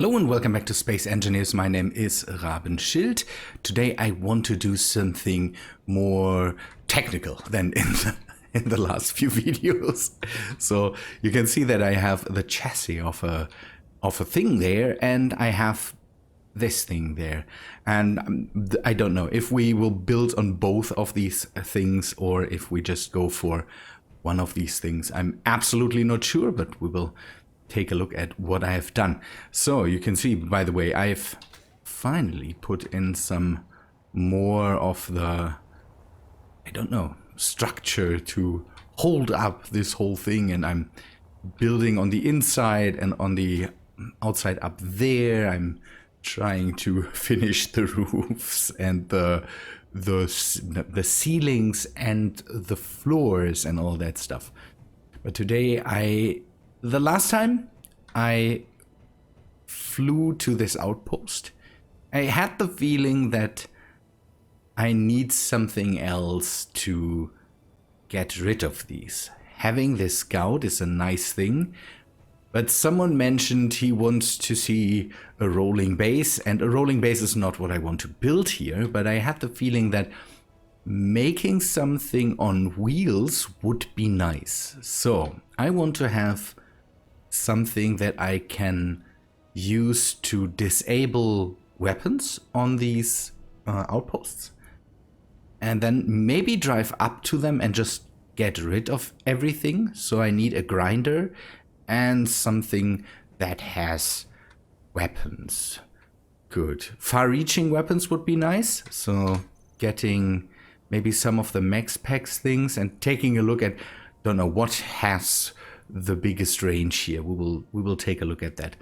Hello and welcome back to Space Engineers. My name is Rabenschild. Today I want to do something more technical than in the last few videos. So you can see that I have the chassis of a thing there, and I have this thing there. And I don't know if we will build on both of these things or if we just go for one of these things. I'm absolutely not sure, but we will take a look at what I have done. So you can see, by the way, I've finally put in some more of the, I don't know, structure to hold up this whole thing, and I'm building on the inside and on the outside up there. I'm trying to finish the roofs and the ceilings and the floors and all that stuff. But today the last time I flew to this outpost, I had the feeling that I need something else to get rid of these. Having this scout is a nice thing, but someone mentioned he wants to see a rolling base, and a rolling base is not what I want to build here, but I had the feeling that making something on wheels would be nice. So I want to have something that I can use to disable weapons on these outposts, and then maybe drive up to them and just get rid of everything. So I need a grinder and something that has weapons. Good. Far-reaching weapons would be nice. So getting maybe some of the max packs things and taking a look at, don't know what has the biggest range here. We will take a look at that.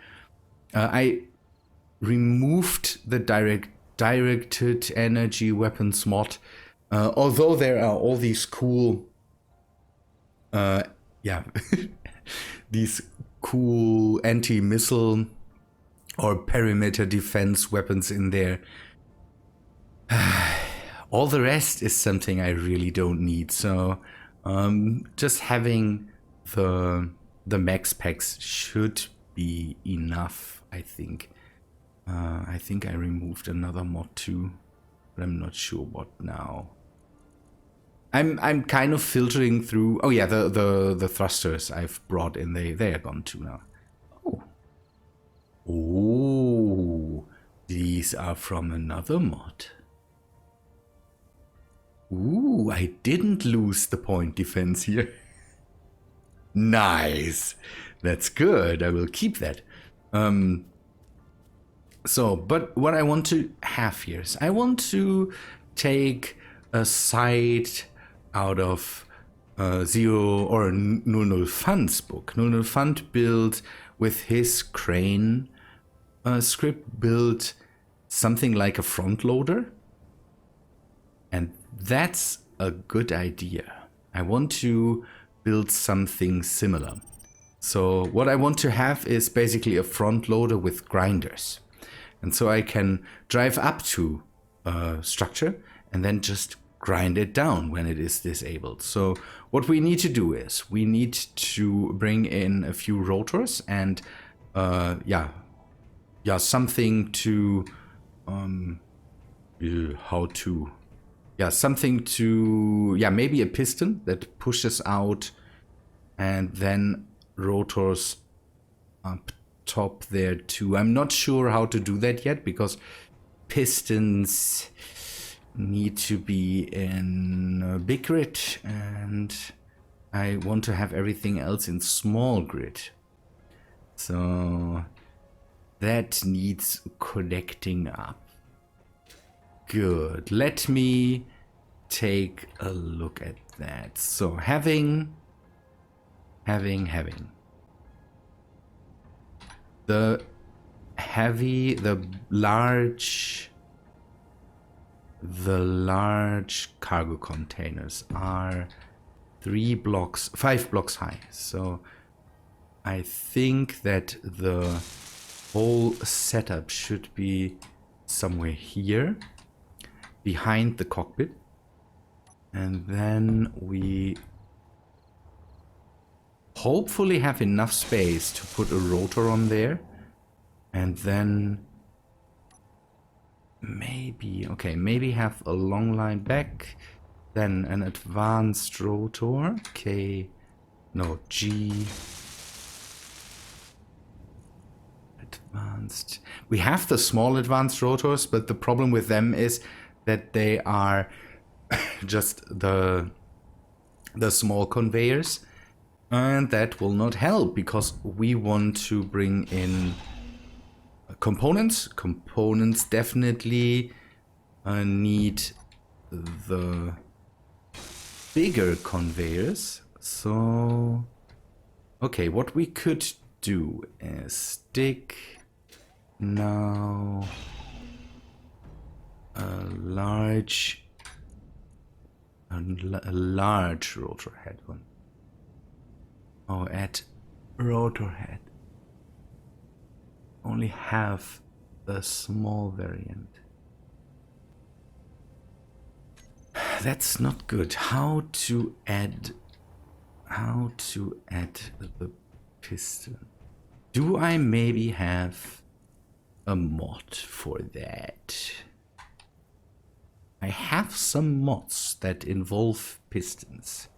I removed the directed energy weapons mod, although there are all these cool these cool anti-missile or perimeter defense weapons in there. All the rest is something I really don't need, so just having the max packs should be enough, I think. I think I removed another mod too, but I'm not sure what now. I'm kind of filtering through. Oh yeah, the thrusters I've brought in, they are gone too now. Oh, these are from another mod. Ooh, I didn't lose the point defense here. Nice. That's good. I will keep that. But what I want to have here is I want to take a side out of Zero or Null Fund's book. Null Fund built with his crane script, built something like a front loader. And that's a good idea. I want to build something similar. So what I want to have is basically a front loader with grinders. And so I can drive up to a structure and then just grind it down when it is disabled. So what we need to do is we need to bring in a few rotors and something to maybe a piston that pushes out, and then rotors up top there too. I'm not sure how to do that yet because pistons need to be in big grid and I want to have everything else in small grid. So that needs connecting up. Good. Let me take a look at that. So having the large cargo containers are 5 blocks high. So I think that the whole setup should be somewhere here behind the cockpit, and then we hopefully have enough space to put a rotor on there And then maybe, okay, maybe have a long line back, then an advanced rotor, K, no, G, advanced. We have the small advanced rotors, but the problem with them is that they are just the small conveyors, and that will not help because we want to bring in components. Components definitely need the bigger conveyors. So, okay, what we could do is stick now a large rotor head one. Oh, add rotor head. Only have the small variant. That's not good. How to add the piston? Do I maybe have a mod for that? I have some mods that involve pistons.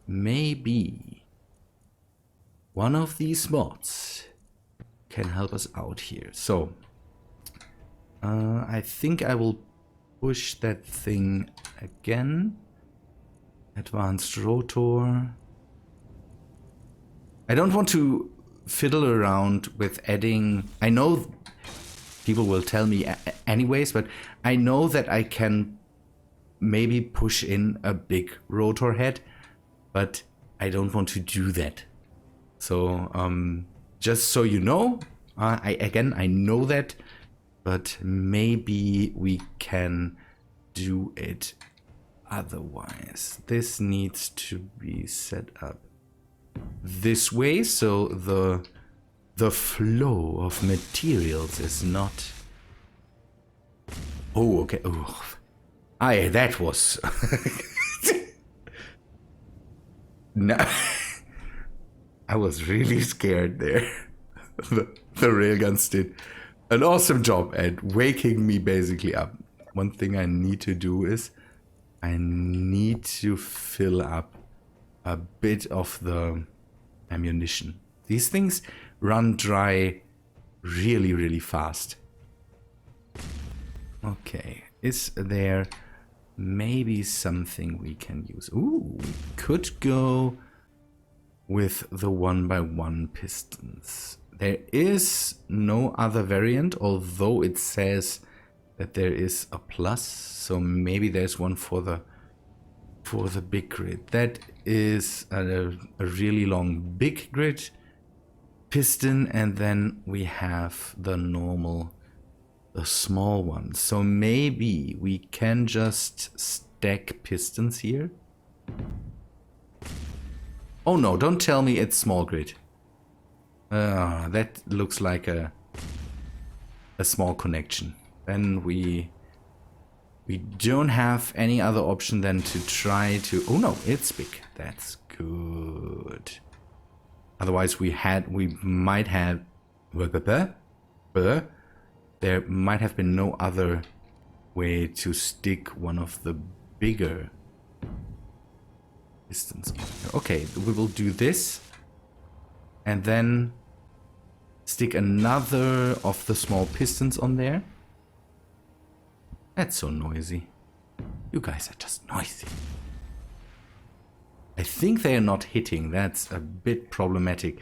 Maybe one of these mods can help us out here. So I think I will push that thing again. Advanced rotor. I don't want to fiddle around with adding. I know people will tell me anyways, but I know that I can maybe push in a big rotor head, but I don't want to do that. So just so you know, I know that, but maybe we can do it otherwise. This needs to be set up this way, so the flow of materials is not. Oh, okay. Oh, that was. No, I was really scared there. The railguns did an awesome job at waking me basically up. One thing I need to do is I need to fill up a bit of the ammunition. These things run dry really, really fast. Okay, is there maybe something we can use? Ooh, we could go with the 1x1 pistons. There is no other variant, although it says that there is a plus, so maybe there's one for the big grid. That is a really long big grid piston, and then we have the normal, the small one. So maybe we can just stack pistons here. Oh no, don't tell me it's small grid. That looks like a small connection. Then we don't have any other option than to try to. Oh no, it's big. That's good. Otherwise, we might have. There might have been no other way to stick one of the bigger pistons on here. Okay, we will do this, and then stick another of the small pistons on there. That's so noisy. You guys are just noisy. I think they are not hitting. That's a bit problematic.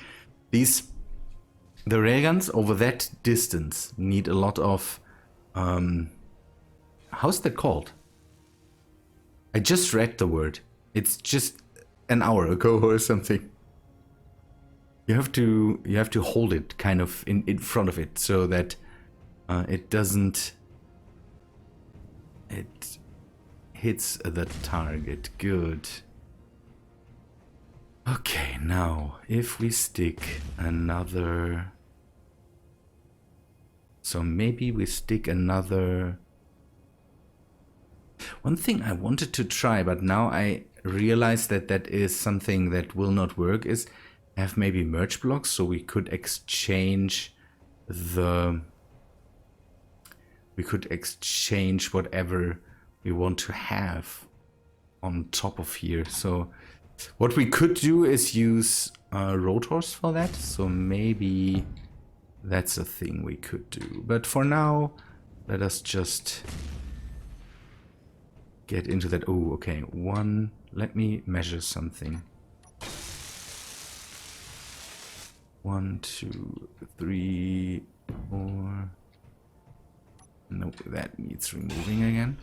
The railguns over that distance need a lot of... how's that called? I just read the word. It's just an hour ago or something. You have to hold it kind of in front of it so that it doesn't... It hits the target. Good. Okay, now if we stick another... So maybe we stick another... One thing I wanted to try, but now I realize that that is something that will not work, is have maybe merge blocks so we could exchange we could exchange whatever we want to have on top of here. So what we could do is use rotors for that. So maybe that's a thing we could do. But for now, let us just get into that. Oh, okay. Let me measure something. 1, 2, 3, 4. Nope, that needs removing again.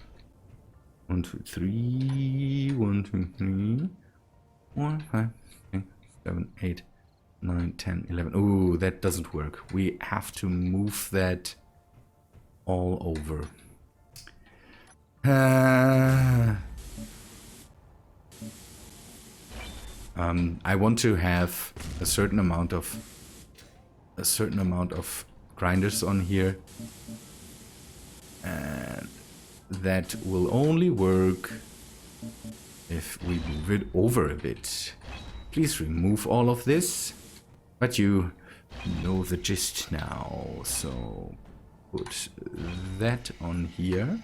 1, 2, 3. 1, 2, 3. 4, 5, 6, 7, 8, 9, 10, 11. Ooh, that doesn't work. We have to move that all over. I want to have a certain amount of grinders on here, and that will only work if we move it over a bit. Please remove all of this, but you know the gist now. So put that on here,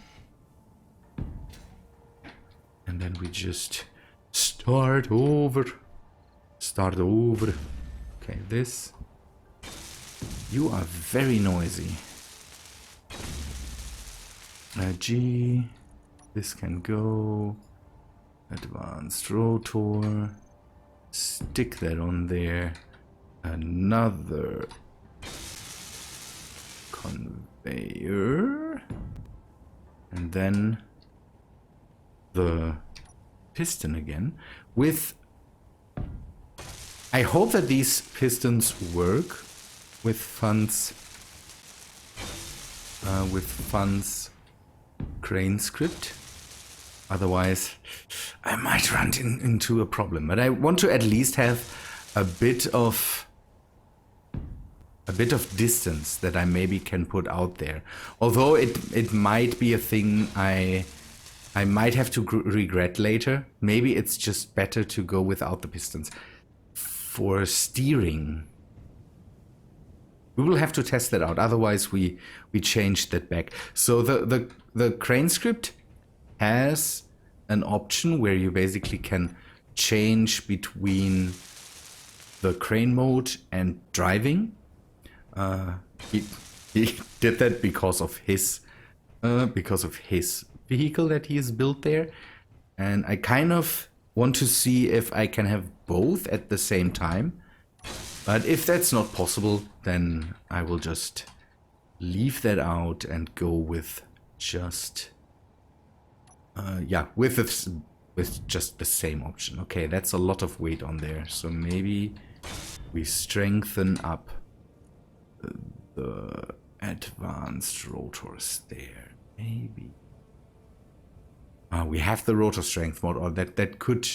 and then we just start over. Okay, this. You are very noisy. G. This can go. Advanced rotor. Stick that on there. Another conveyor. And then the piston again. I hope that these pistons work with funds crane script. Otherwise, I might run into a problem. But I want to at least have a bit of distance that I maybe can put out there. Although it might be a thing I might have to regret later. Maybe it's just better to go without the pistons. For steering, we will have to test that out. Otherwise, we change that back. So the crane script has an option where you basically can change between the crane mode and driving. He did that because of his vehicle that he has built there, and I kind of want to see if I can have both at the same time. But if that's not possible, then I will just leave that out and go with just with just the same option. Okay, that's a lot of weight on there, so maybe we strengthen up the advanced rotors there. Maybe we have the rotor strength mod, or that could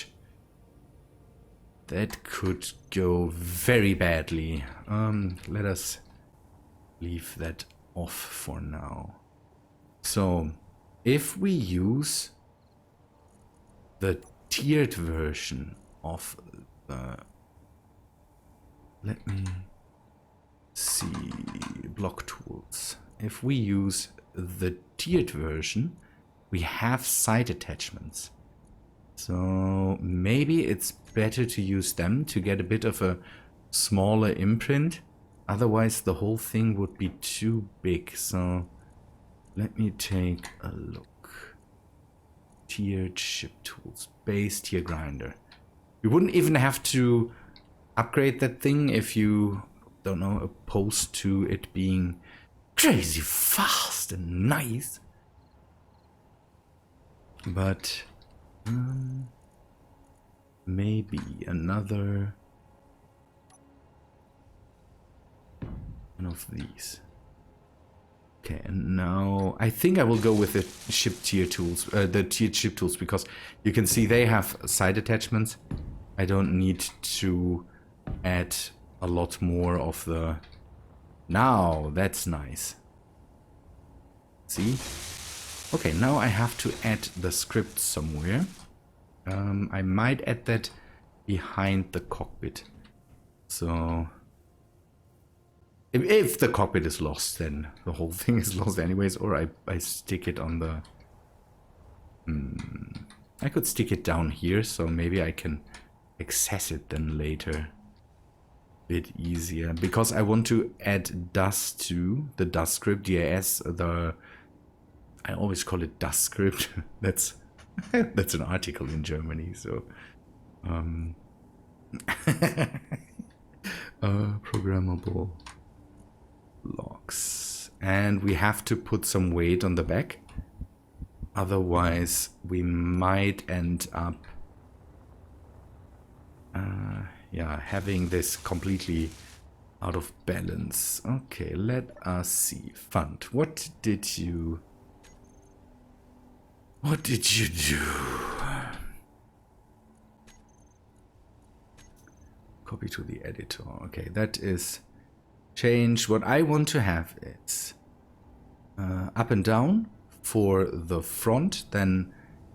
go very badly. Let us leave that off for now. So if we use the tiered version of the, let me see, block tools. If we use the tiered version, we have side attachments. So maybe it's better to use them to get a bit of a smaller imprint. Otherwise the whole thing would be too big. So let me take a look. Tiered ship tools, base tier grinder. You wouldn't even have to upgrade that thing if you, don't know, opposed to it being crazy fast and nice. But maybe another one of these. Okay, and now I think I will go with the ship tier tools, the tiered ship tools, because you can see they have side attachments. I don't need to add a lot more of the. Now that's nice. See? Okay, now I have to add the script somewhere. I might add that behind the cockpit. So If the cockpit is lost, then the whole thing is lost anyways, or I stick it on the... I could stick it down here, so maybe I can access it then later. Bit easier, because I want to add DAS to the DAS script, DAS, I always call it DAS script. That's an article in Germany, so... programmable blocks. And we have to put some weight on the back. Otherwise, we might end up yeah, having this completely out of balance. Okay, let us see. Fund. What did you do? Copy to the editor. Okay, that is change. What I want to have is up and down for the front, then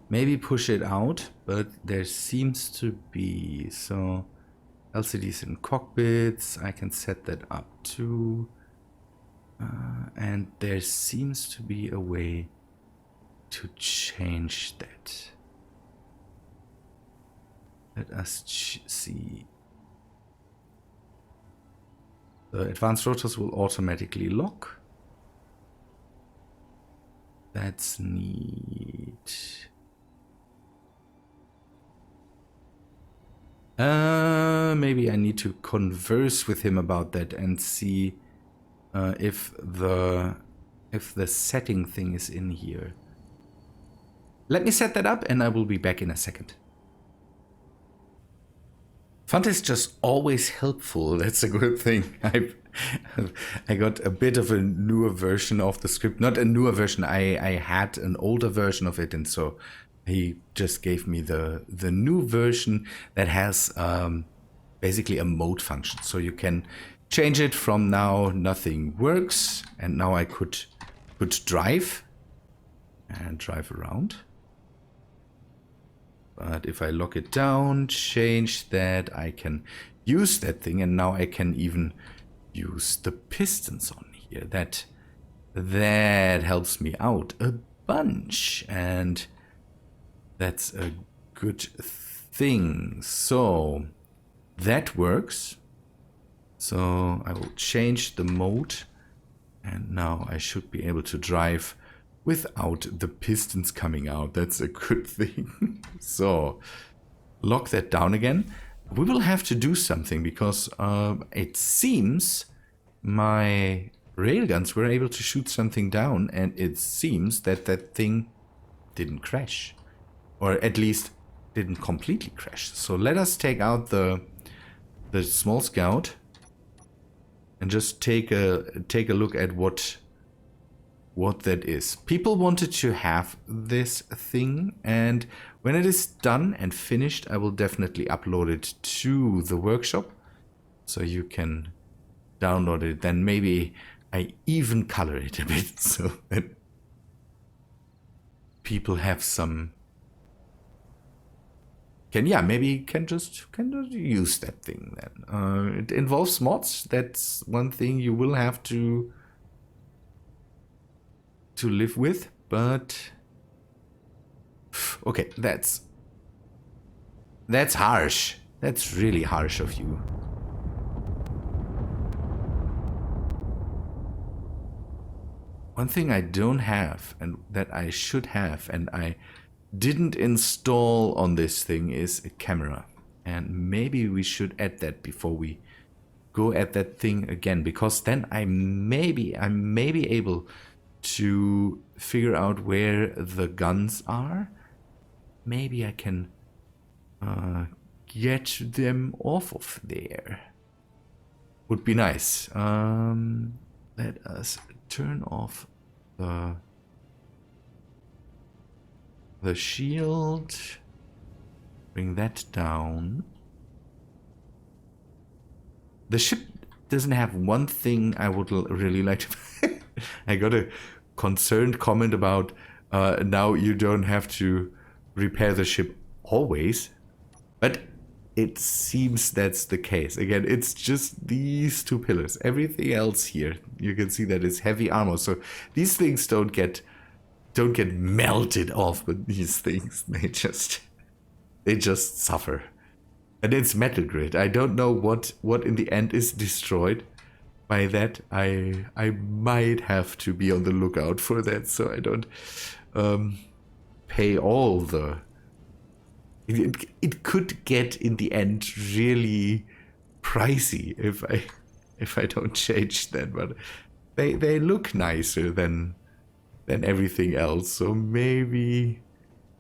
maybe push it out, but there seems to be, so LCDs in cockpits, I can set that up too, and there seems to be a way to change that. Let us see. The advanced rotors will automatically lock. That's neat. Maybe I need to converse with him about that and see if the setting thing is in here. Let me set that up and I will be back in a second. Font is just always helpful. That's a good thing. I got a bit of a newer version of the script. Not a newer version. I had an older version of it, and so he just gave me the new version that has basically a mode function. So you can change it from now nothing works, and now I could drive and drive around. But if I lock it down, change that, I can use that thing, and now I can even use the pistons on here. That helps me out a bunch, and that's a good thing. So that works. So I will change the mode, and now I should be able to drive without the pistons coming out. That's a good thing. So lock that down again. We will have to do something because it seems my railguns were able to shoot something down, and it seems that that thing didn't crash, or at least didn't completely crash. So let us take out the small scout and just take a look at what that is. People wanted to have this thing, and when it is done and finished, I will definitely upload it to the workshop so you can download it. Then maybe I even color it a bit so that people have some can just use that thing then. It involves mods. That's one thing you will have to live with, but okay, that's harsh. That's really harsh of you. One thing I don't have and that I should have and I didn't install on this thing is a camera, and maybe we should add that before we go at that thing again, because then I may be able to figure out where the guns are. Maybe I can get them off of there. Would be nice. Let us turn off the shield. Bring that down. The ship doesn't have one thing I would really like to... I got a concerned comment about now you don't have to repair the ship always, but it seems that's the case. Again, it's just these two pillars. Everything else here, you can see that it's heavy armor. So these things don't get melted off, but these things, they just suffer. And it's metal grid. I don't know what in the end is destroyed by that. I might have to be on the lookout for that, so I don't pay all the... It could get in the end really pricey if I don't change that, but they look nicer than everything else, so maybe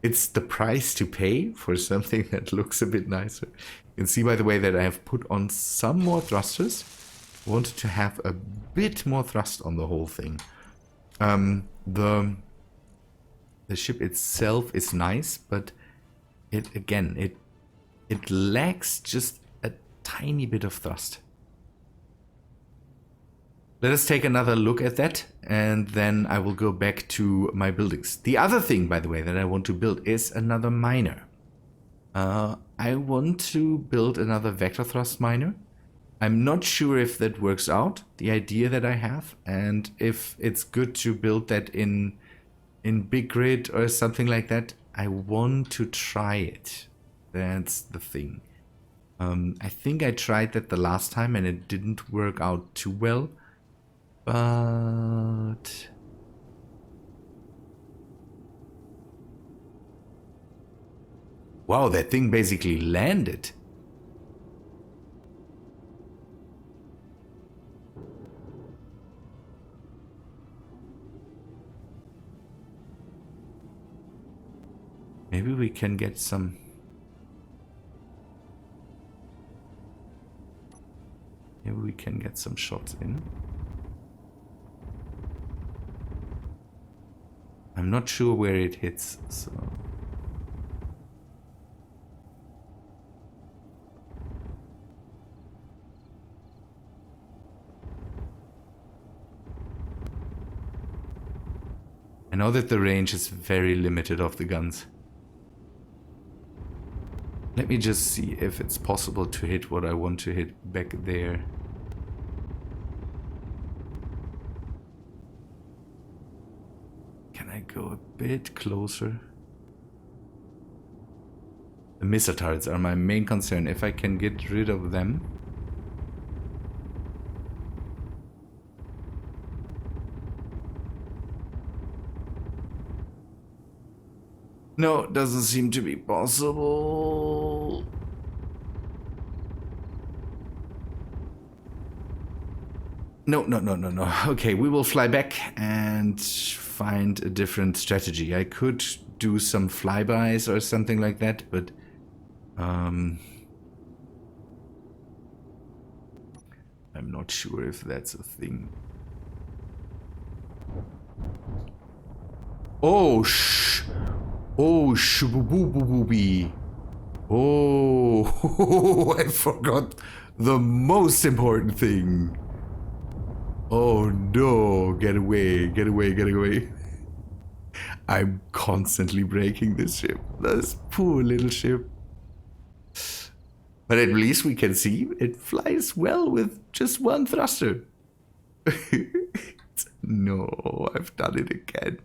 it's the price to pay for something that looks a bit nicer. You can see, by the way, that I have put on some more thrusters. I wanted to have a bit more thrust on the whole thing. The ship itself is nice, but it lacks just a tiny bit of thrust. Let us take another look at that, and then I will go back to my buildings. The other thing, by the way, that I want to build is another miner. I want to build another vector thrust miner. I'm not sure if that works out, the idea that I have, and if it's good to build that in big grid or something like that. I want to try it. That's the thing. I think I tried that the last time and it didn't work out too well. But wow, that thing basically landed. Maybe we can get some... Maybe we can get some shots in. I'm not sure where it hits, so... I know that the range is very limited of the guns. Let me just see if it's possible to hit what I want to hit back there. Can I go a bit closer? The missile turrets are my main concern. If I can get rid of them. No, doesn't seem to be possible. No. Okay, we will fly back and find a different strategy. I could do some flybys or something like that, but I'm not sure if that's a thing. Oh, shoo-boo-boo-boo-bee. Oh, I forgot the most important thing. Oh no, get away, get away, get away. I'm constantly breaking this ship. This poor little ship. But at least we can see it flies well with just one thruster. No, I've done it again.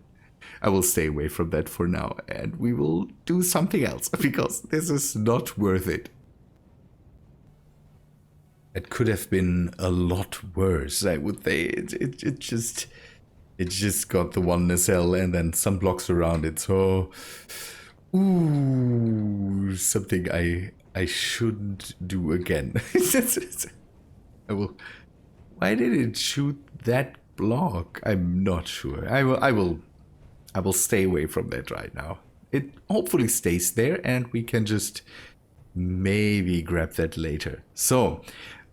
I will stay away from that for now, and we will do something else, because this is not worth it. It could have been a lot worse, I would say. It just got the one nacelle and then some blocks around it, so... Ooh, something I shouldn't do again. I will... Why did it shoot that block? I'm not sure. I will stay away from that right now. It hopefully stays there and we can just maybe grab that later. So,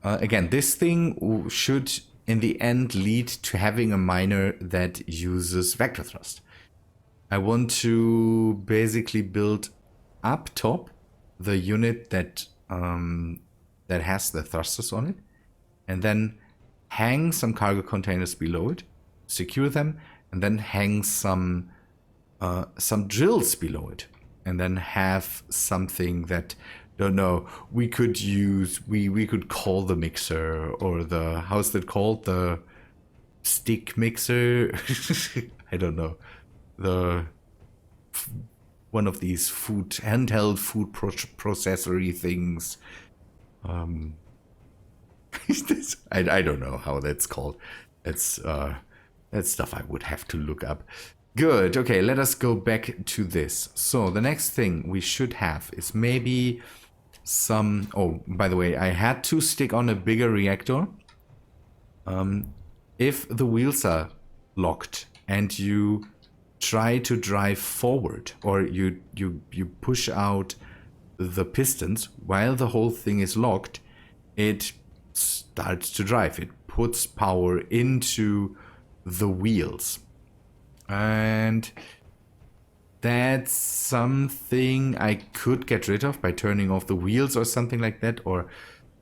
again, this thing should in the end lead to having a miner that uses vector thrust. I want to basically build up top the unit that has the thrusters on it, and then hang some cargo containers below it, secure them, and then hang some drills below it, and then have something that don't know. We could use, we could call the mixer, or the, how's that called? The stick mixer? I don't know. The, one of these handheld food processory things. I don't know how that's called. That's stuff I would have to look up. Good. Okay, let us go back to this. So the next thing we should have is maybe some... Oh, by the way, I had to stick on a bigger reactor. If the wheels are locked and you try to drive forward, or you push out the pistons while the whole thing is locked, it starts to drive. It puts power into the wheels. And that's something I could get rid of by turning off the wheels or something like that, or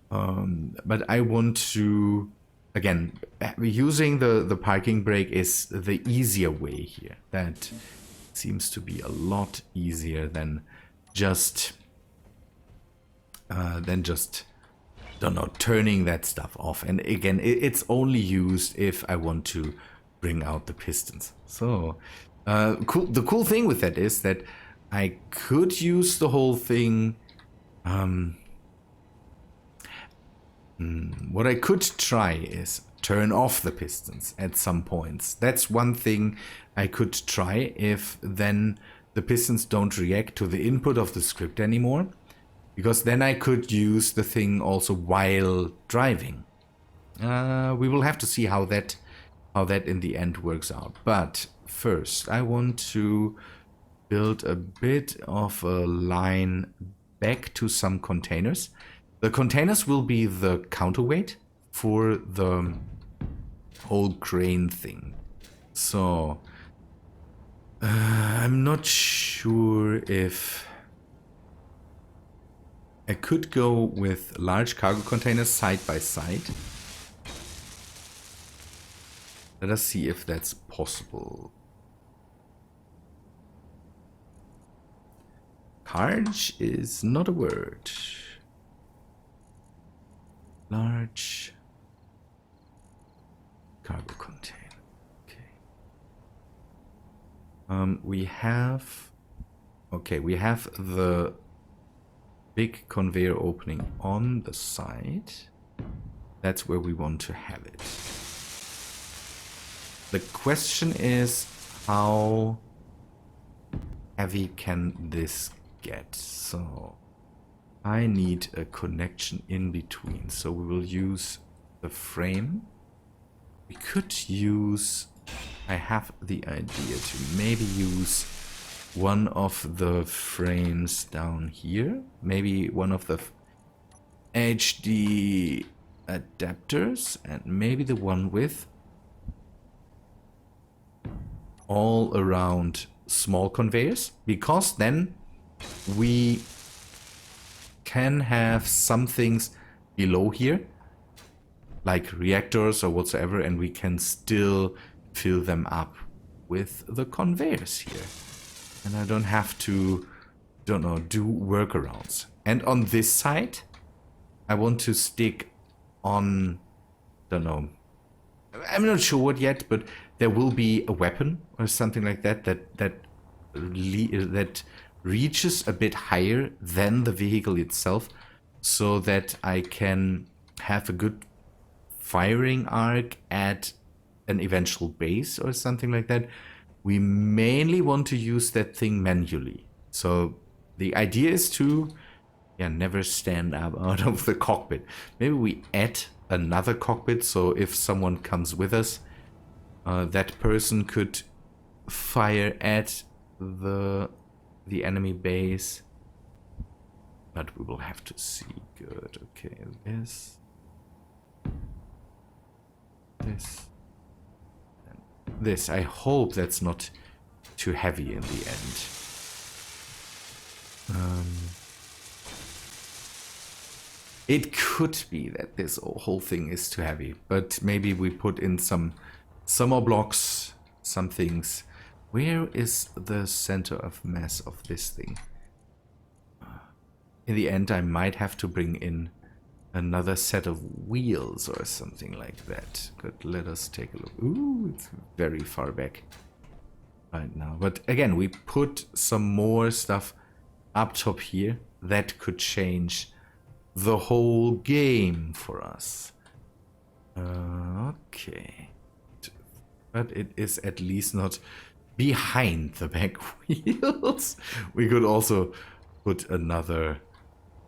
but I want to, again, using the parking brake is the easier way here. That seems to be a lot easier than just don't know, turning that stuff off. And again, it's only used if I want to bring out the pistons. So cool. The cool thing with that is that I could use the whole thing. What I could try is turn off the pistons at some points. That's one thing I could try, if then the pistons don't react to the input of the script anymore, because then I could use the thing also while driving. We will have to see how that in the end works out. But first, I want to build a bit of a line back to some containers. The containers will be the counterweight for the whole crane thing. So I'm not sure if I could go with large cargo containers side by side. Let us see if that's possible. Large is not a word. Large cargo container. Okay. We have the big conveyor opening on the side. That's where we want to have it. The question is, how heavy can this get? So I need a connection in between. So we will use the frame. We could use, I have the idea to maybe use one of the frames down here. Maybe one of the HD adapters, and maybe the one with all around small conveyors, because then we can have some things below here, like reactors or whatsoever, and we can still fill them up with the conveyors here. And I don't have to, do workarounds. And on this side, I want to stick on, I'm not sure what yet, but there will be a weapon or something like that reaches a bit higher than the vehicle itself, so that I can have a good firing arc at an eventual base or something like that. We mainly want to use that thing manually. So the idea is to never stand up out of the cockpit. Maybe we add another cockpit, so if someone comes with us, that person could fire at the enemy base. But we will have to see. Good. Okay, this, and this. I hope that's not too heavy in the end. It could be that this whole thing is too heavy, but maybe we put in some more blocks, some things. Where is the center of mass of this thing? in the end I might have to bring in another set of wheels or something like that. Good, let us take a look. Ooh, it's very far back right now. But again, we put some more stuff up top here that could change the whole game for us. Okay. But it is at least not behind the back wheels. We could also put another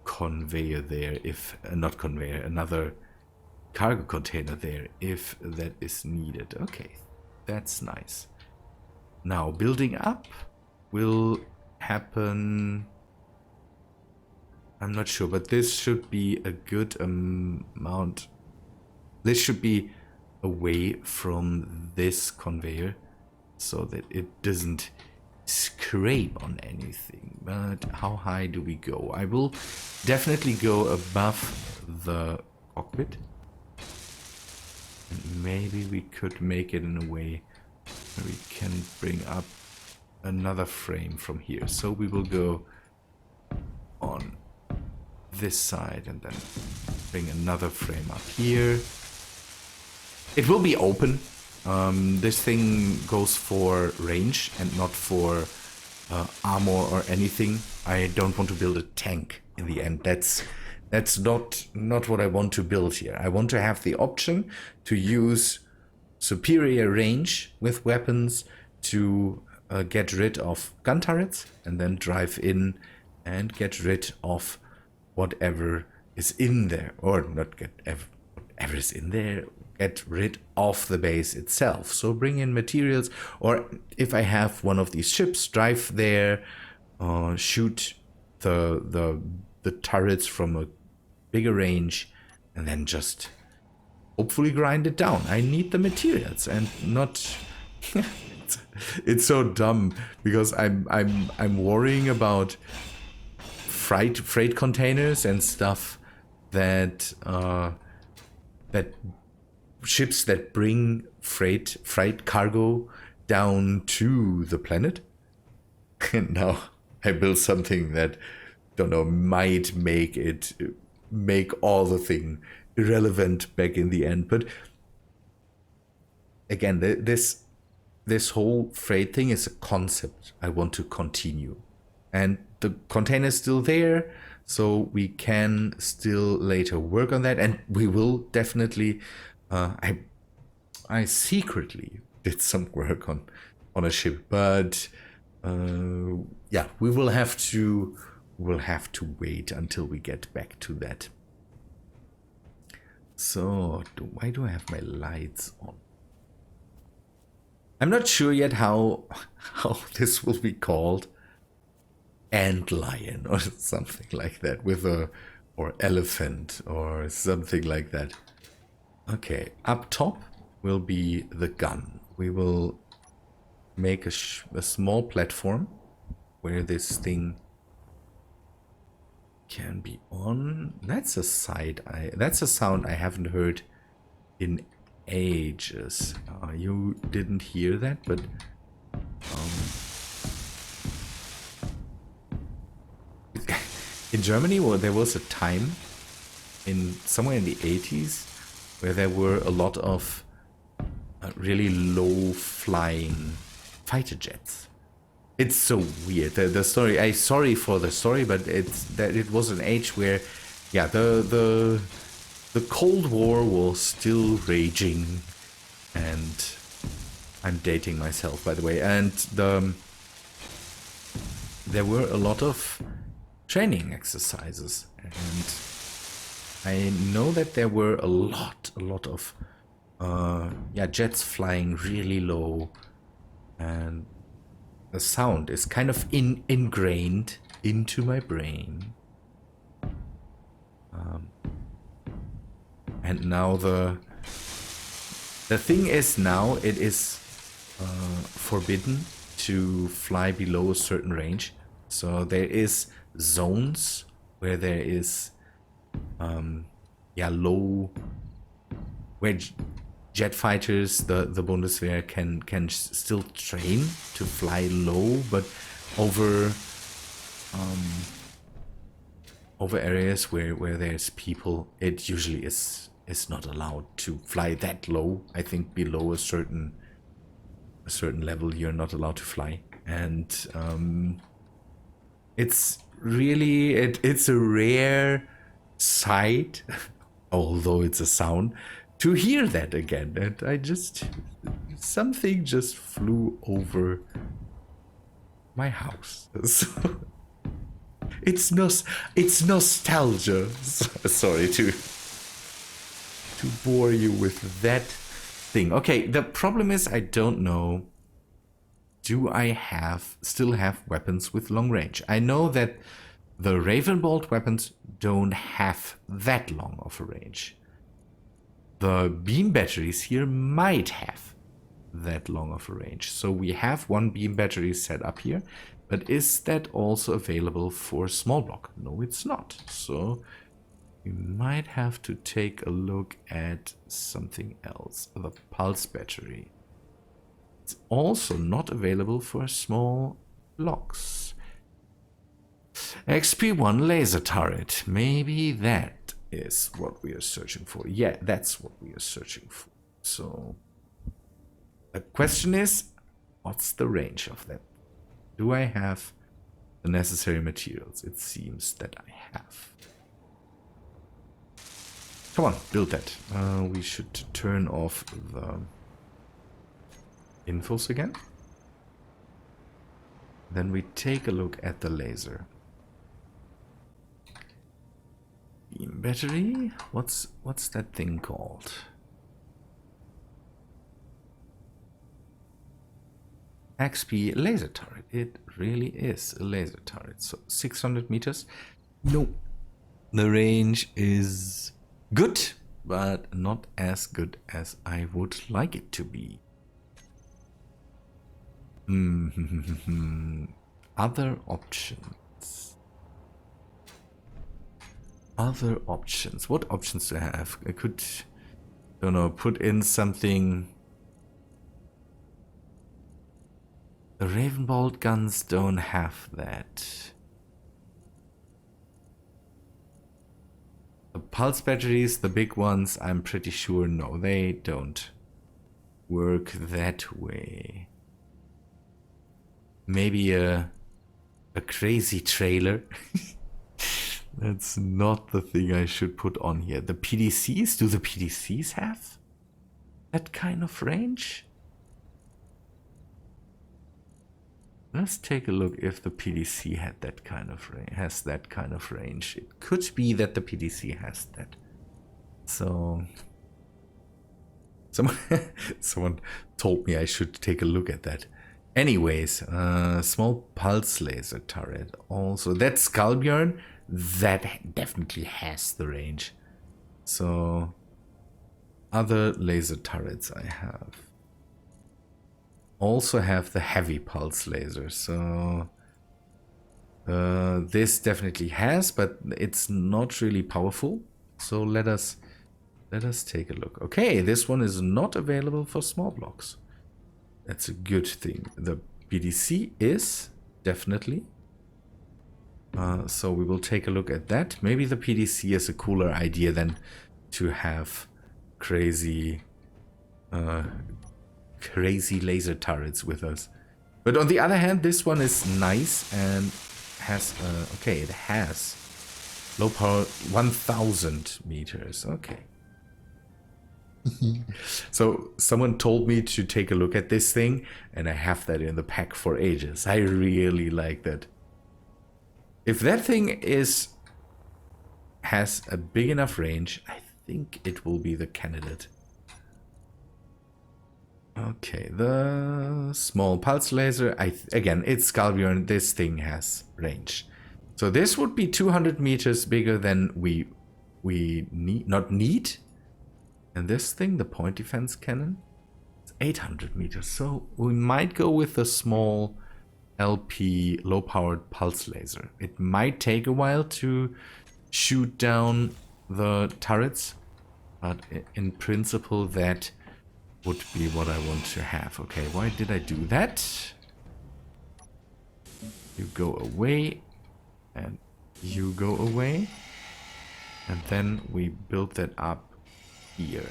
conveyor there if not conveyor, another cargo container there if that is needed. Okay, that's nice. Now building up will happen, I'm not sure, but this should be a good amount. This should be away from this conveyor so that it doesn't scrape on anything. But how high do we go? I will definitely go above the cockpit. And maybe we could make it in a way where we can bring up another frame from here. So we will go on this side and then bring another frame up here. It will be open. This thing goes for range and not for armor or anything. I don't want to build a tank in the end. That's not what I want to build here. I want to have the option to use superior range with weapons to get rid of gun turrets and then drive in and get rid of whatever is in there, or not get whatever is in there, get rid of the base itself. So bring in materials, or if I have one of these ships, drive there, shoot the turrets from a bigger range, and then just hopefully grind it down. I need the materials and not. It's so dumb because I'm worrying about freight containers and stuff that that ships that bring freight cargo down to the planet. And now I build something that, don't know, might make all the thing irrelevant back in the end. But again, this whole freight thing is a concept I want to continue. And the container is still there, so we can still later work on that. And we will definitely, I secretly did some work on a ship, but yeah, we'll have to wait until we get back to that. So why do I have my lights on? I'm not sure yet how this will be called. Antlion or something like that, or elephant or something like that. Okay, up top will be the gun. We will make a small platform where this thing can be on. That's a sound I haven't heard in ages. You didn't hear that, but in Germany, well, there was a time somewhere in the 80s where there were a lot of really low flying fighter jets. It's so weird. The story. Sorry for the story, but it was an age where, yeah, the Cold War was still raging, and I'm dating myself, by the way. And there were a lot of training exercises, and I know that there were a lot of jets flying really low, and the sound is kind of ingrained into my brain. And now the thing is, now it is forbidden to fly below a certain range. So there is zones where there is low, where jet fighters, the Bundeswehr can still train to fly low, but over over areas where there's people, it usually is not allowed to fly that low. I think below a certain level you're not allowed to fly. And it's really it's a rare sight, although it's a sound, to hear that again. And something just flew over my house. So it's nostalgia. Sorry to bore you with that thing. Okay, the problem is I don't know. Do I still have weapons with long range? I know that the Ravenbolt weapons don't have that long of a range. The beam batteries here might have that long of a range. So we have one beam battery set up here, but is that also available for small block? No, it's not. So we might have to take a look at something else. The pulse battery. It's also not available for small blocks. XP1 laser turret. Maybe that is what we are searching for. Yeah, that's what we are searching for. So the question is, what's the range of that? Do I have the necessary materials? It seems that I have. Come on, build that. We should turn off the infos again. Then we take a look at the laser. Beam battery? What's that thing called? XP laser turret. It really is a laser turret. So 600 meters. No. The range is good, but not as good as I would like it to be. Other options. Other options. What options do I have? I could, don't know, put in something. The Ravenbolt guns don't have that. The pulse batteries, the big ones, I'm pretty sure, no, they don't work that way. Maybe a crazy trailer. That's not the thing I should put on here. The PDCs, do the PDCs have that kind of range? Let's take a look if the PDC had that kind of has that kind of range. It could be that the PDC has that. So someone told me I should take a look at that. Anyways, small pulse laser turret. Also, that Skullbjörn, that definitely has the range. So, other laser turrets I have. Also have the heavy pulse laser. So, this definitely has, but it's not really powerful. So let us take a look. Okay, this one is not available for small blocks. That's a good thing. The BDC is definitely. So we will take a look at that. Maybe the PDC is a cooler idea than to have crazy laser turrets with us. But on the other hand, this one is nice and has okay, it has low power 1000 meters. Okay. So someone told me to take a look at this thing, and I have that in the pack for ages. I really like that. If that thing has a big enough range, I think it will be the candidate. Okay, the small pulse laser. Again, it's Skullbjörn. This thing has range. So this would be 200 meters bigger than we need. And this thing, the point defense cannon, it's 800 meters. So we might go with the small LP low-powered pulse laser. It might take a while to shoot down the turrets, but in principle that would be what I want to have. Okay, why did I do that? You go away and You go away. And then we build that up here.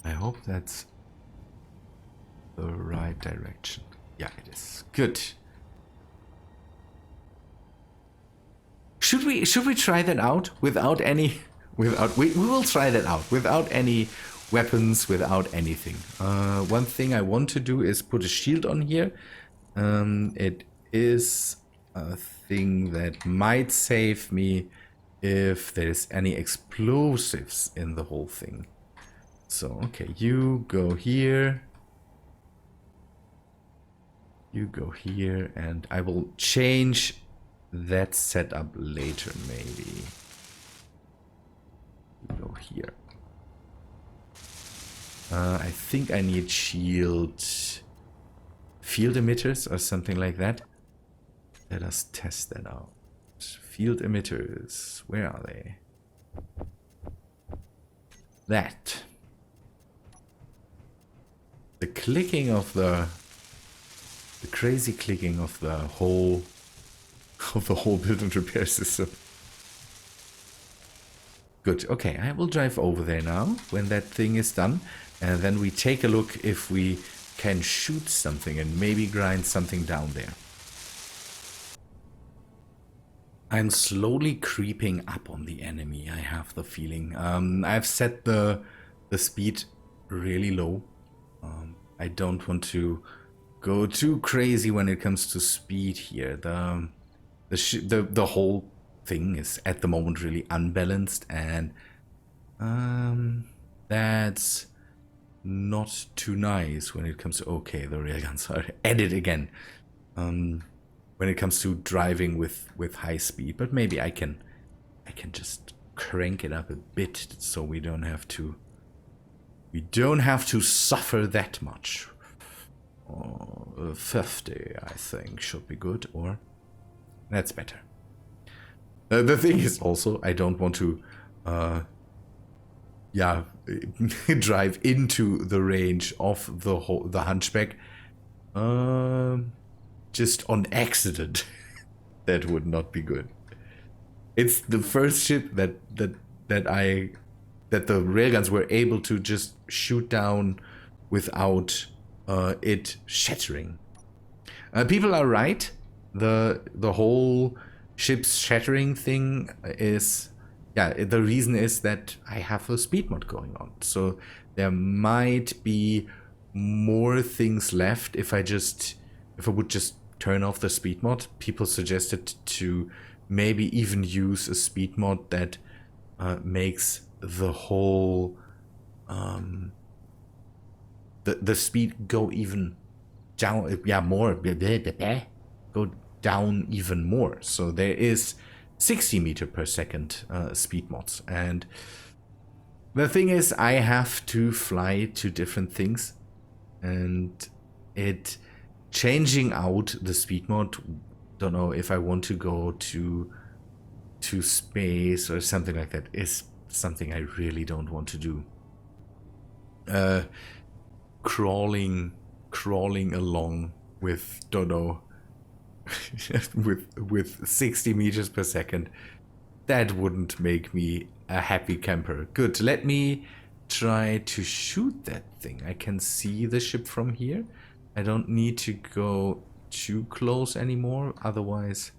I hope that's the right direction. Yeah, it is. Good. Should we try that out without any we will try that out without any weapons, without anything. One thing I want to do is put a shield on here. It is a thing that might save me if there's any explosives in the whole thing. So, okay, you go here. You go here, and I will change that setup later, maybe. You go here. I think I need field emitters or something like that. Let us test that out. Field emitters, where are they? That. The clicking of the crazy clicking of the whole build and repair system. Good. Okay, I will drive over there now when that thing is done, and then we take a look if we can shoot something and maybe grind something down there. I'm slowly creeping up on the enemy, I have the feeling. I've set the speed really low. I don't want to go too crazy when it comes to speed here. The whole thing is at the moment really unbalanced, and that's not too nice when it comes to, okay, the railguns are added again. When it comes to driving with high speed, but maybe I can just crank it up a bit so we don't have to suffer that much. 50, I think, should be good, or that's better. The thing is also, I don't want to drive into the range of the Hunchback just on accident. That would not be good. It's the first ship that the railguns were able to just shoot down without it shattering. People are right. The whole ship's shattering thing is, the reason is that I have a speed mod going on. So there might be more things left if I would just turn off the speed mod. People suggested to maybe even use a speed mod that makes the whole the speed go even down, more, go down even more. So there is 60 meter per second speed mods, and the thing is, I have to fly to different things, and changing out the speed mod, don't know if I want to go to space or something like that, is something I really don't want to do. Crawling along with, don't know, with 60 meters per second, that wouldn't make me a happy camper. Good, let me try to shoot that thing. I can see the ship from here. I don't need to go too close anymore, otherwise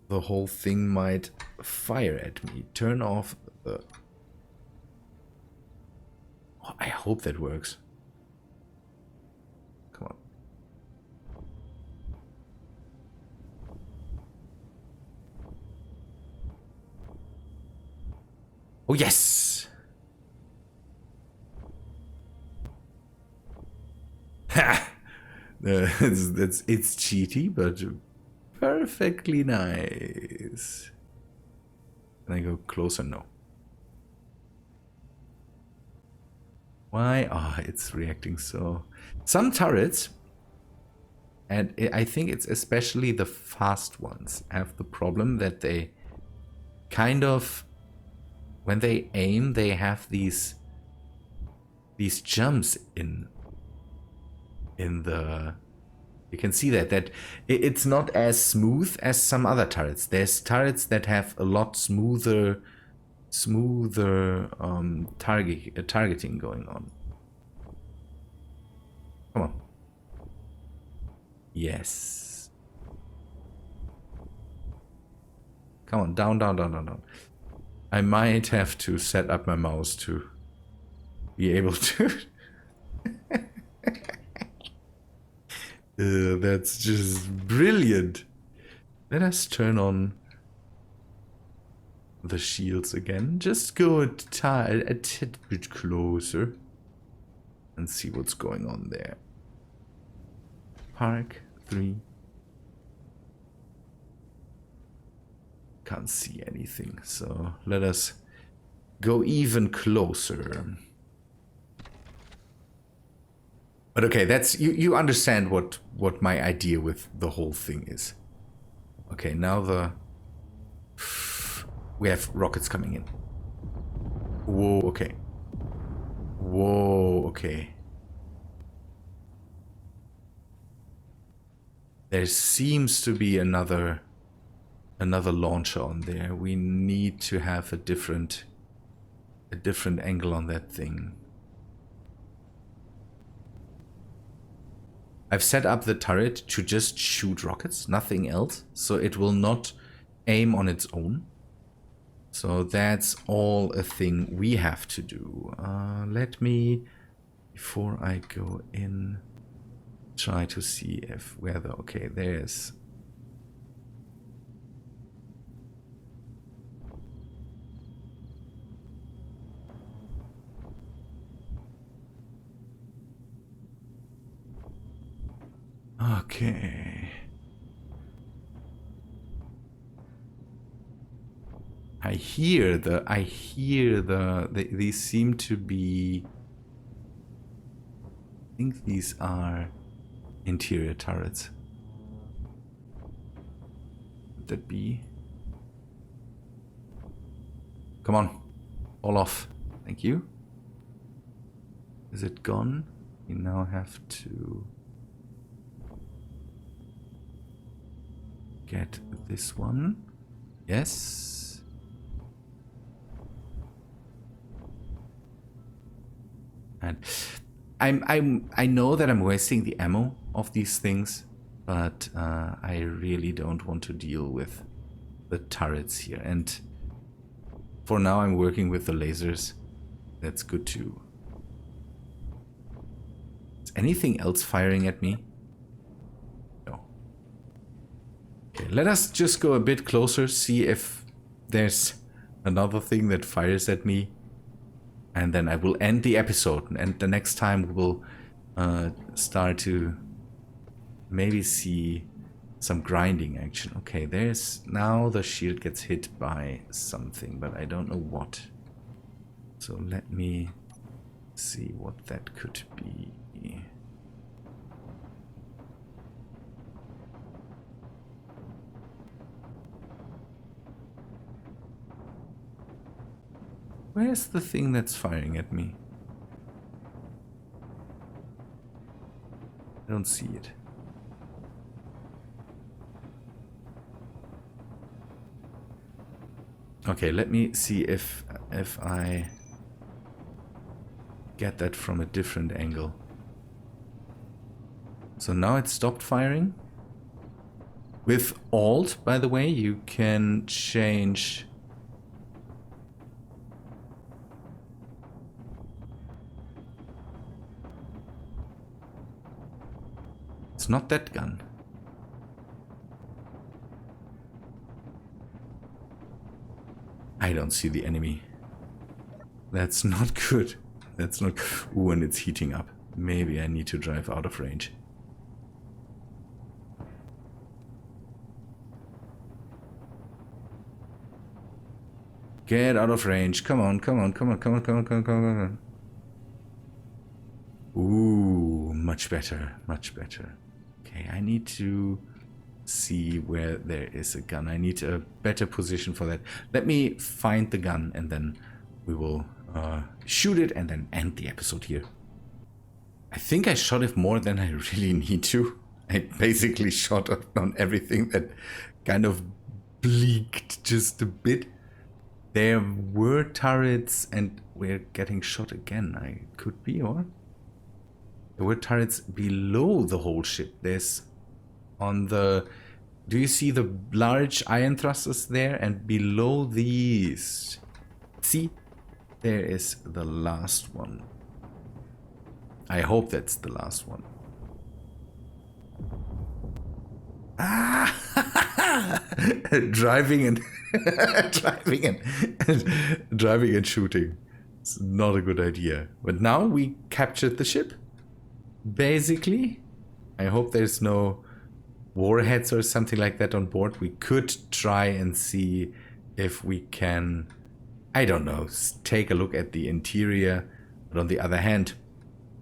the whole thing might fire at me. Turn off the... Oh, I hope that works. Come on. Oh, yes! Ha! It's cheaty, but perfectly nice. Can I go closer? No. Why? Ah, it's reacting so... Some turrets, and I think it's especially the fast ones, have the problem that they kind of... When they aim, they have these jumps in the You can see that it's not as smooth as some other turrets. There's turrets that have a lot smoother targeting going on. Come on. Yes. Come on, down, down, down, down, down. I might have to set up my mouse to be able to. That's just brilliant. Let us turn on the shields again. Just go a tad bit closer and see what's going on there. Park 3. Can't see anything, so let us go even closer. But okay, that's you understand what my idea with the whole thing is. Okay, now we have rockets coming in. Whoa, okay. Whoa, okay. There seems to be another launcher on there. We need to have a different angle on that thing. I've set up the turret to just shoot rockets, nothing else, so it will not aim on its own. So that's all a thing we have to do. Let me, before I go in, try to see if whether, okay, there's... Okay. These seem to be... I think these are interior turrets. Would that be? Come on. Fall off. Thank you. Is it gone? We now have to get this one. Yes. And I know that I'm wasting the ammo of these things, but I really don't want to deal with the turrets here. And for now I'm working with the lasers. That's good too. Is anything else firing at me? No. Okay, let us just go a bit closer, see if there's another thing that fires at me. And then I will end the episode, and the next time we will start to maybe see some grinding action. Okay, there's now the shield gets hit by something, but I don't know what. So let me see what that could be. Where's the thing that's firing at me? I don't see it. Okay, let me see if I get that from a different angle. So now it stopped firing. With Alt, by the way, you can change... It's not that gun. I don't see the enemy. That's not good. That's not... Ooh, and it's heating up. Maybe I need to drive out of range. Get out of range. Come on, come on, come on, come on, come on, come on, come on. Ooh, much better, much better. Okay, I need to see where there is a gun. I need a better position for that. Let me find the gun and then we will shoot it and then end the episode here. I think I shot it more than I really need to. I basically shot on everything that kind of bleaked just a bit. There were turrets and we're getting shot again. I could be, or there were turrets below the whole ship. There's on the... Do you see the large iron thrusters there? And below these... See? There is the last one. I hope that's the last one. Ah! driving and driving and shooting. It's not a good idea. But now we captured the ship. Basically, I hope there's no warheads or something like that on board. We could try and see if we can, I don't know, take a look at the interior. But on the other hand,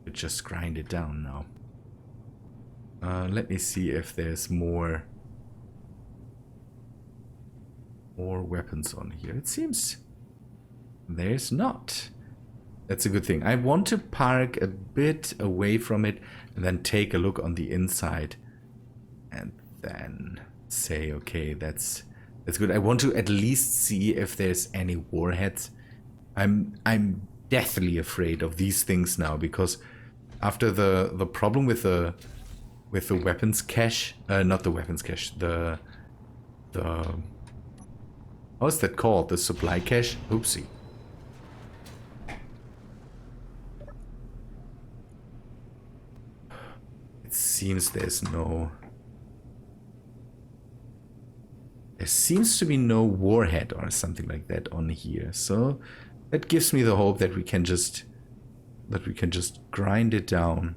we just grind it down now. Let me see if there's more weapons on here. It seems there's not. That's a good thing. I want to park a bit away from it and then take a look on the inside and then say, okay, that's good. I want to at least see if there's any warheads. I'm deathly afraid of these things now, because after the problem with the weapons cache, not the weapons cache, the what's that called? The supply cache? Oopsie. It seems there seems to be no warhead or something like that on here. So that gives me the hope that we can just grind it down.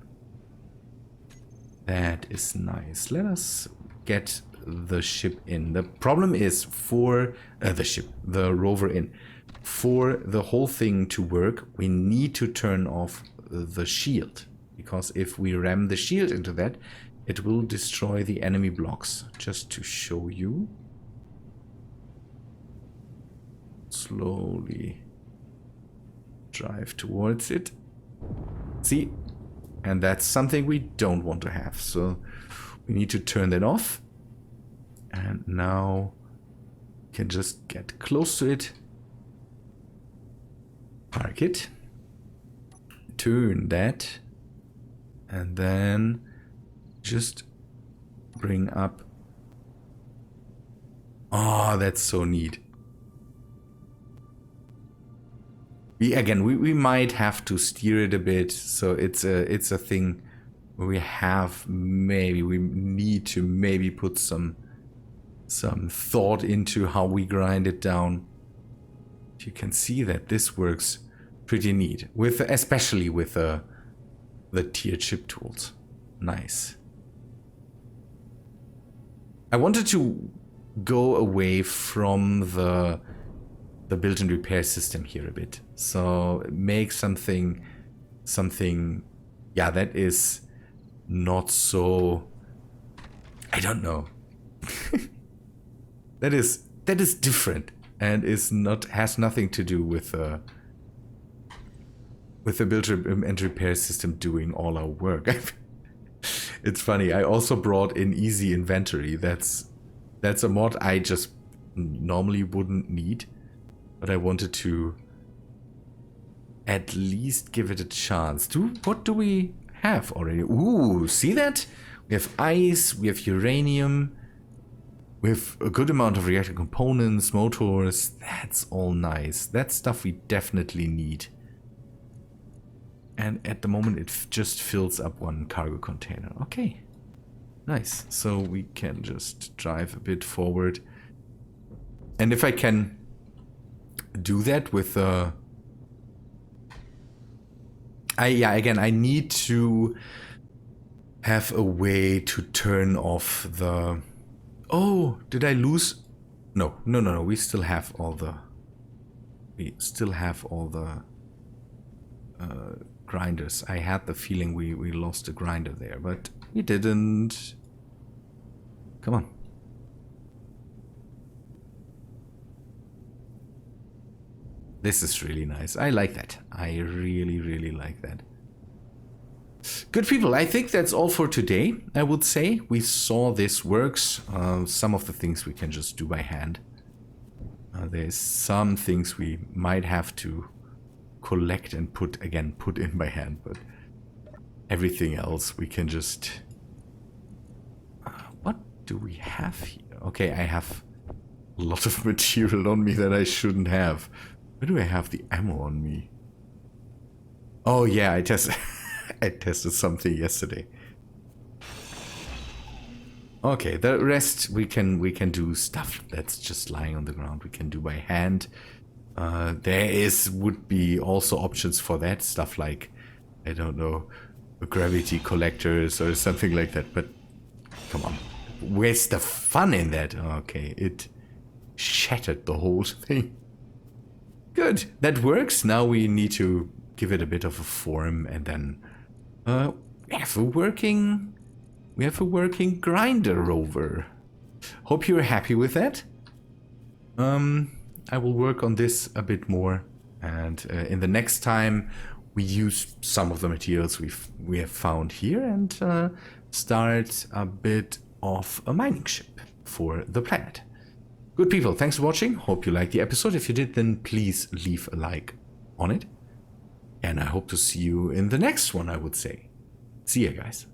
That is nice. Let us get the ship in. The problem is for the rover in. For the whole thing to work, we need to turn off the shield. Because if we ram the shield into that, it will destroy the enemy blocks. Just to show you. Slowly drive towards it. See? And that's something we don't want to have. So we need to turn that off. And now we can just get close to it. Park it. Turn that. And then just bring up. Oh, that's so neat. We might have to steer it a bit, so it's a thing where we need to maybe put some thought into how we grind it down. You can see that this works pretty neat, especially with the tiered chip tools. Nice. I wanted to go away from the build and repair system here a bit. So make something, yeah, that is not so, I don't know. that is different and has nothing to do with the build and repair system doing all our work. It's funny. I also brought in easy inventory. That's a mod I just normally wouldn't need. But I wanted to at least give it a chance. What do we have already? Ooh, see that? We have ice, we have uranium, we have a good amount of reactor components, motors. That's all nice. That's stuff we definitely need. And at the moment it just fills up one cargo container. Okay, nice. So we can just drive a bit forward. And if I can do that with I need to have a way to turn off the... Oh, did I lose? No, we still have all the grinders. I had the feeling we lost a grinder there, but we didn't. Come on. This is really nice. I like that. I really, really like that. Good people, I think that's all for today, I would say. We saw this works. Some of the things we can just do by hand. There's some things we might have to collect and put in by hand, but everything else we can just... what do we have here? Okay, I have a lot of material on me that I shouldn't have. Where do I have the ammo on me? Oh yeah, I tested something yesterday. Okay, the rest we can do stuff that's just lying on the ground. We can do by hand. There would be also options for that stuff, like, I don't know, gravity collectors or something like that. But come on, where's the fun in that? Okay, it shattered the whole thing. Good, that works. Now we need to give it a bit of a form, and then we have a working grinder rover. Hope you're happy with that. I will work on this a bit more, and in the next time we use some of the materials we have found here and start a bit of a mining ship for the planet. Good people, thanks for watching. Hope you liked the episode. If you did, then please leave a like on it. And I hope to see you in the next one, I would say. See ya, guys.